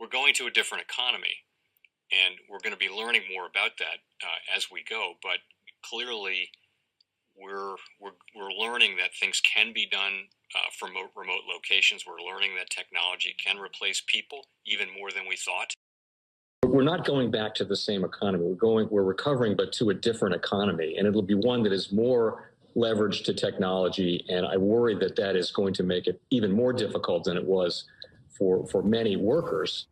we're going to a different economy, and we're going to be learning more about that as we go. But clearly, we're learning that things can be done from remote locations. We're learning that technology can replace people even more than we thought. We're not going back to the same economy. We're recovering, but to a different economy, and it'll be one that is more leveraged to technology. And I worry that that is going to make it even more difficult than it was for many workers.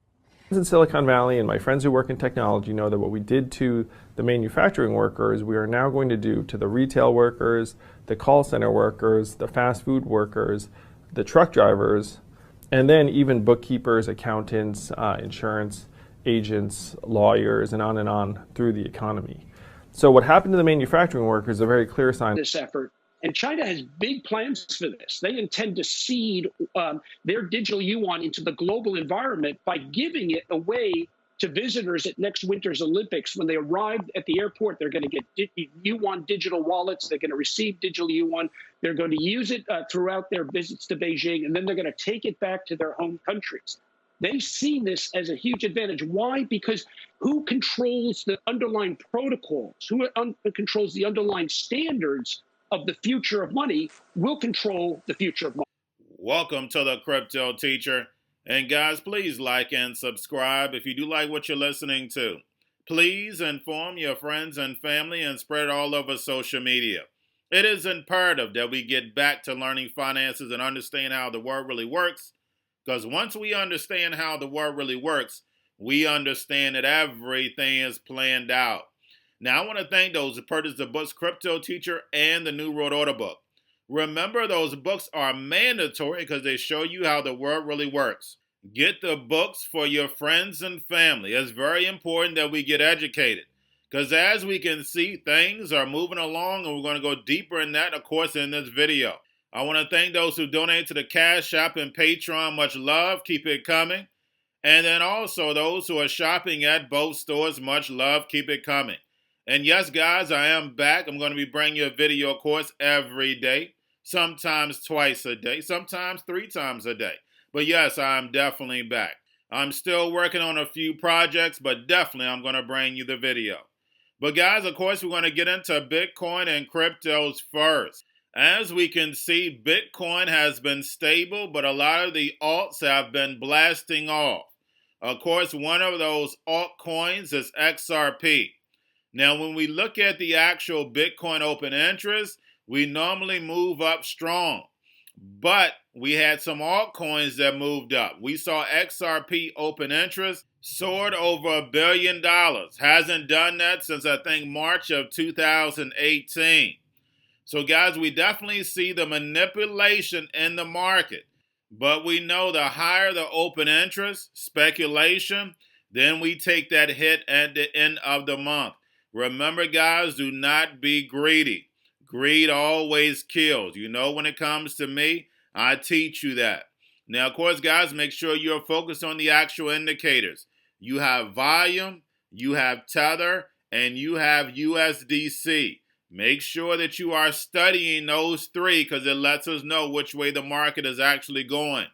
In Silicon Valley, and my friends who work in technology know that what we did to the manufacturing workers, we are now going to do to the retail workers, the call center workers, the fast food workers, the truck drivers, and then even bookkeepers, accountants, insurance agents, lawyers, and on through the economy. So what happened to the manufacturing workers is a very clear sign. This effort, and China has big plans for this. They intend to seed their digital yuan into the global environment by giving it away to visitors at next winter's Olympics. When they arrive at the airport, they're going to get yuan digital wallets. They're going to receive digital yuan. They're going to use it throughout their visits to Beijing, and then they're going to take it back to their home countries. They see this as a huge advantage. Why? Because who controls the underlying protocols, who controls the underlying standards of the future of money will control the future of money. Welcome to the Crypto Teacher. And guys, please like and subscribe if you do like what you're listening to. Please inform your friends and family and spread it all over social media. It is imperative that we get back to learning finances and understand how the world really works. Because once we understand how the world really works, we understand that everything is planned out. Now, I want to thank those who purchased the books Cryptoteacher and the New World Order book. Remember, those books are mandatory because they show you how the world really works. Get the books for your friends and family. It's very important that we get educated. Because as we can see, things are moving along, and we're going to go deeper in that, of course, in this video. I want to thank those who donate to the Cash App and Patreon. Much love. Keep it coming. And then also those who are shopping at both stores. Much love. Keep it coming. And yes, guys, I am back. I'm going to be bringing you a video, of course, every day. Sometimes twice a day. Sometimes 3 times a day. But yes, I'm definitely back. I'm still working on a few projects, but definitely I'm going to bring you the video. But guys, of course, we're going to get into Bitcoin and cryptos first. As we can see, Bitcoin has been stable, but a lot of the alts have been blasting off. Of course, one of those altcoins is XRP. Now, when we look at the actual Bitcoin open interest, we normally move up strong. But we had some altcoins that moved up. We saw XRP open interest soared over $1 billion. Hasn't done that since, I think, March of 2018. So, guys, we definitely see the manipulation in the market. But we know the higher the open interest, speculation, then we take that hit at the end of the month. Remember, guys, do not be greedy. Greed always kills. You know, when it comes to me, I teach you that. Now, of course, guys, make sure you're focused on the actual indicators. You have volume, you have tether, and you have USDC. Make sure that you are studying those 3 because it lets us know which way the market is actually going.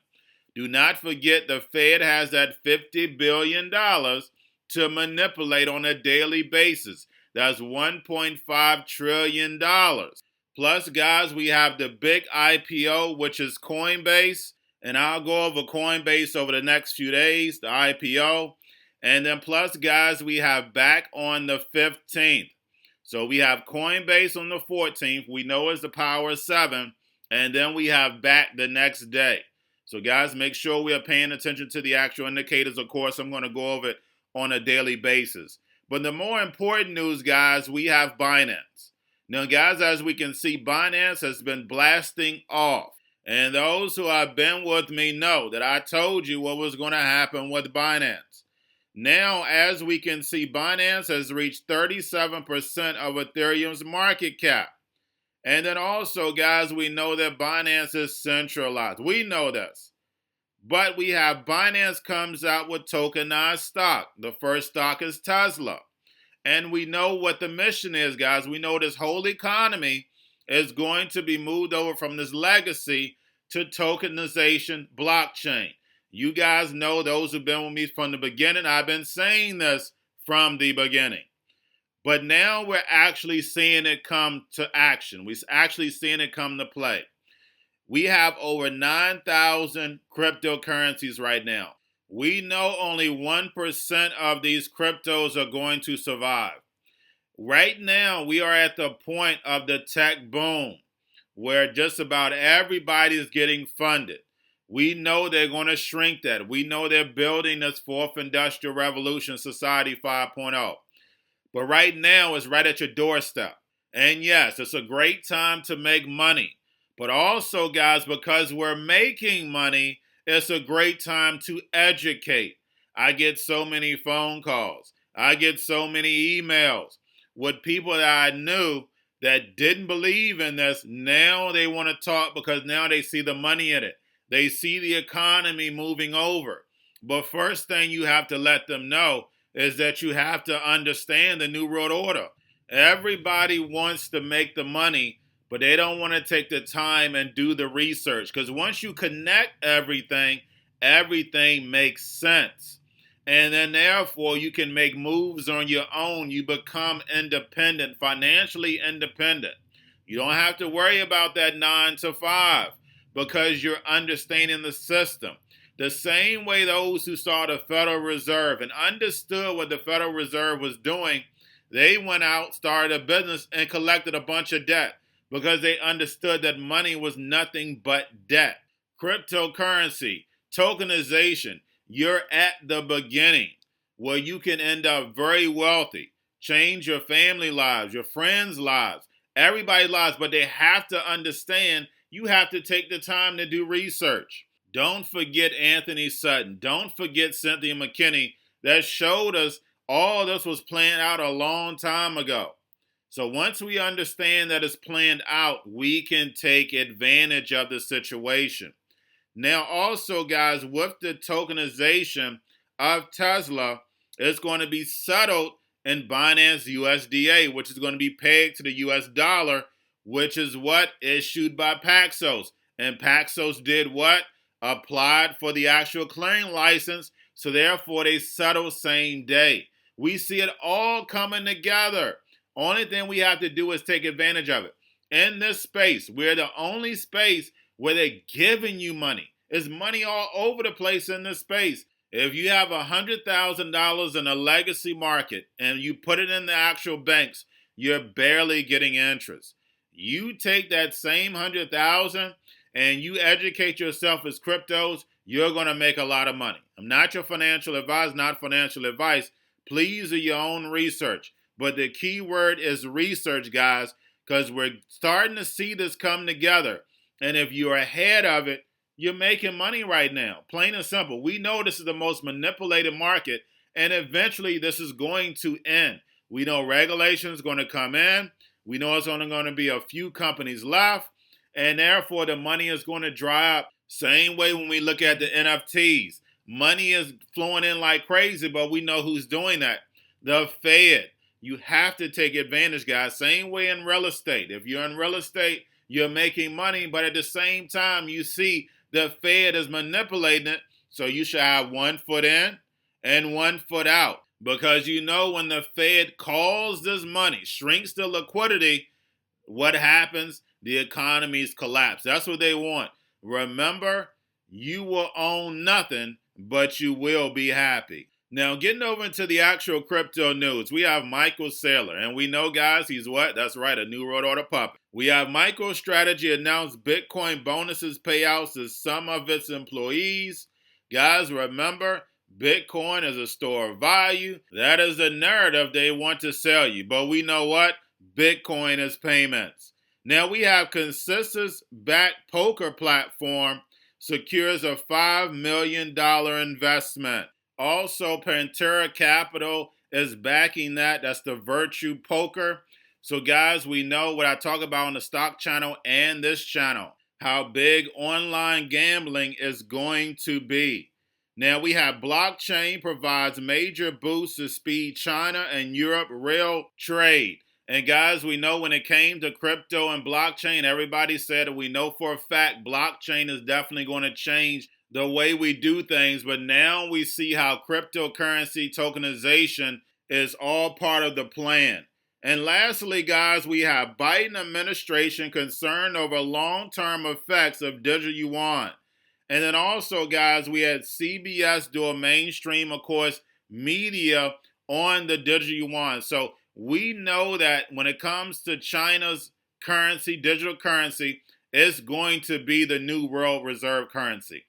Do not forget the Fed has that $50 billion to manipulate on a daily basis. That's $1.5 trillion. Plus, guys, we have the big IPO, which is Coinbase. And I'll go over Coinbase over the next few days, the IPO. And then plus, guys, we have back on the 15th. So we have Coinbase on the 14th. We know it's the power of 7. And then we have back the next day. So, guys, make sure we are paying attention to the actual indicators. Of course, I'm going to go over it on a daily basis. But the more important news, guys, we have Binance. Now, guys, as we can see, Binance has been blasting off. And those who have been with me know that I told you what was going to happen with Binance. Now, as we can see, Binance has reached 37% of Ethereum's market cap. And then also, guys, we know that Binance is centralized. We know this. But we have Binance comes out with tokenized stock. The first stock is Tesla. And we know what the mission is, guys. We know this whole economy is going to be moved over from this legacy to tokenization blockchain. You guys know, those who've been with me from the beginning, I've been saying this from the beginning. But now we're actually seeing it come to action. We're actually seeing it come to play. We have over 9,000 cryptocurrencies right now. We know only 1% of these cryptos are going to survive. Right now, we are at the point of the tech boom where just about everybody is getting funded. We know they're going to shrink that. We know they're building this fourth industrial revolution, Society 5.0. But right now, it's right at your doorstep. And yes, it's a great time to make money. But also, guys, because we're making money, it's a great time to educate. I get so many phone calls. I get so many emails with people that I knew that didn't believe in this. Now they want to talk because now they see the money in it. They see the economy moving over. But first thing you have to let them know is that you have to understand the New World Order. Everybody wants to make the money, but they don't want to take the time and do the research. Because once you connect everything, everything makes sense. And then therefore you can make moves on your own. You become independent, financially independent. You don't have to worry about that 9 to 5 because you're understanding the system. The same way those who saw the Federal Reserve and understood what the Federal Reserve was doing, they went out, started a business, and collected a bunch of debt because they understood that money was nothing but debt. Cryptocurrency, tokenization, you're at the beginning where you can end up very wealthy, change your family lives, your friends' lives, everybody's lives, but they have to understand you have to take the time to do research. Don't forget Anthony Sutton. Don't forget Cynthia McKinney that showed us all this was planned out a long time ago. So once we understand that it's planned out, we can take advantage of the situation. Now also, guys, with the tokenization of Tesla, it's going to be settled in Binance USDA, which is going to be pegged to the US dollar, which is what issued by Paxos. And Paxos did what? Applied for the actual clearing license, so therefore they settle same day. We see it all coming together. Only thing we have to do is take advantage of it. In this space, we're the only space where they're giving you money. There's money all over the place in this space. If you have $100,000 in a legacy market and you put it in the actual banks, you're barely getting interest. You take that same 100,000 and you educate yourself as cryptos, you're going to make a lot of money. I'm not your financial advisor, not financial advice. Please do your own research. But the key word is research, guys, because we're starting to see this come together. And if you're ahead of it, you're making money right now. Plain and simple. We know this is the most manipulated market, and eventually this is going to end. We know regulation is going to come in. We know it's only going to be a few companies left, and therefore the money is going to dry up. Same way when we look at the NFTs. Money is flowing in like crazy, but we know who's doing that. The Fed. You have to take advantage, guys. Same way in real estate. If you're in real estate, you're making money, but at the same time, you see the Fed is manipulating it, so you should have 1 foot in and 1 foot out. Because you know when the Fed calls this money, shrinks the liquidity, what happens? The economies collapse. That's what they want. Remember, you will own nothing, but you will be happy. Now, getting over into the actual crypto news, we have Michael Saylor. And we know, guys, he's what? That's right, a New World Order puppet. We have Microstrategy announced Bitcoin bonuses payouts to some of its employees. Guys, remember, Bitcoin is a store of value. That is the narrative they want to sell you. But we know what? Bitcoin is payments. Now, we have Consensys-backed poker platform secures a $5 million investment. Also, Pantera Capital is backing that. That's the Virtue Poker. So, guys, we know what I talk about on the stock channel and this channel, how big online gambling is going to be. Now, we have blockchain provides major boosts to speed China and Europe rail trade. And, guys, we know when it came to crypto and blockchain, everybody said that we know for a fact blockchain is definitely going to change the way we do things, but now we see how cryptocurrency tokenization is all part of the plan. And lastly, guys, we have Biden administration concerned over long-term effects of digital yuan. And then also, guys, we had CBS do a mainstream, of course, media on the digital yuan. So we know that when it comes to China's currency, digital currency, it's going to be the new world reserve currency.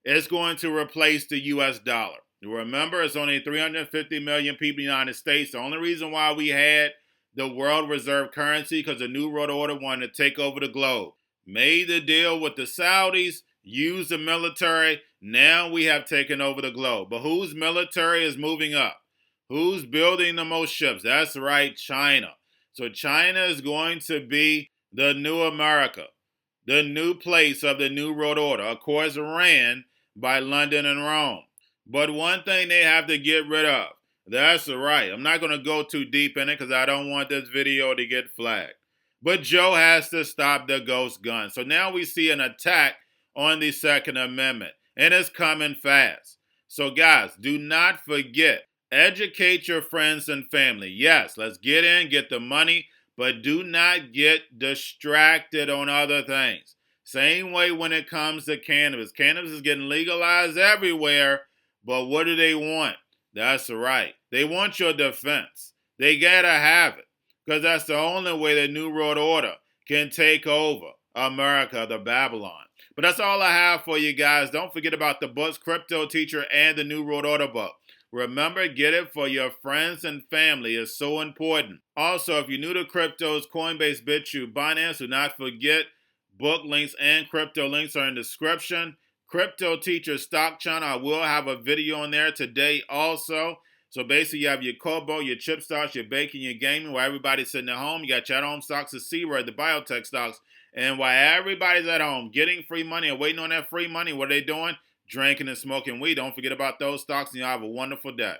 It's going to replace the U.S. dollar. Remember, it's only 350 million people in the United States. The only reason why we had the world reserve currency because the New World Order wanted to take over the globe. Made the deal with the Saudis, used the military. Now we have taken over the globe. But whose military is moving up? Who's building the most ships? That's right, China. So China is going to be the new America, the new place of the New World Order. Of course, ran by London and Rome. But one thing they have to get rid of. That's right. I'm not going to go too deep in it because I don't want this video to get flagged. But Joe has to stop the ghost gun. So now we see an attack on the Second Amendment. And it's coming fast. So guys, do not forget, educate your friends and family. Yes, let's get in, get the money, but do not get distracted on other things. Same way when it comes to cannabis. Cannabis is getting legalized everywhere, but what do they want? That's right. They want your defense. They gotta have it because that's the only way the New World Order can take over America, the Babylon. But that's all I have for you guys. Don't forget about the books, Cryptoteacher and the New World Order book. Remember, get it for your friends and family. It's so important. Also, if you're new to cryptos, Coinbase, Bitrue, Binance, do not forget book links and crypto links are in the description. Cryptoteacher stock channel, I will have a video on there today also. So basically you have your Kobo, your chip stocks, your baking, your gaming, while everybody's sitting at home. You got your at-home stocks, the C-word, the biotech stocks. And while everybody's at home getting free money and waiting on that free money, what are they doing? Drinking and smoking weed. Don't forget about those stocks and y'all have a wonderful day.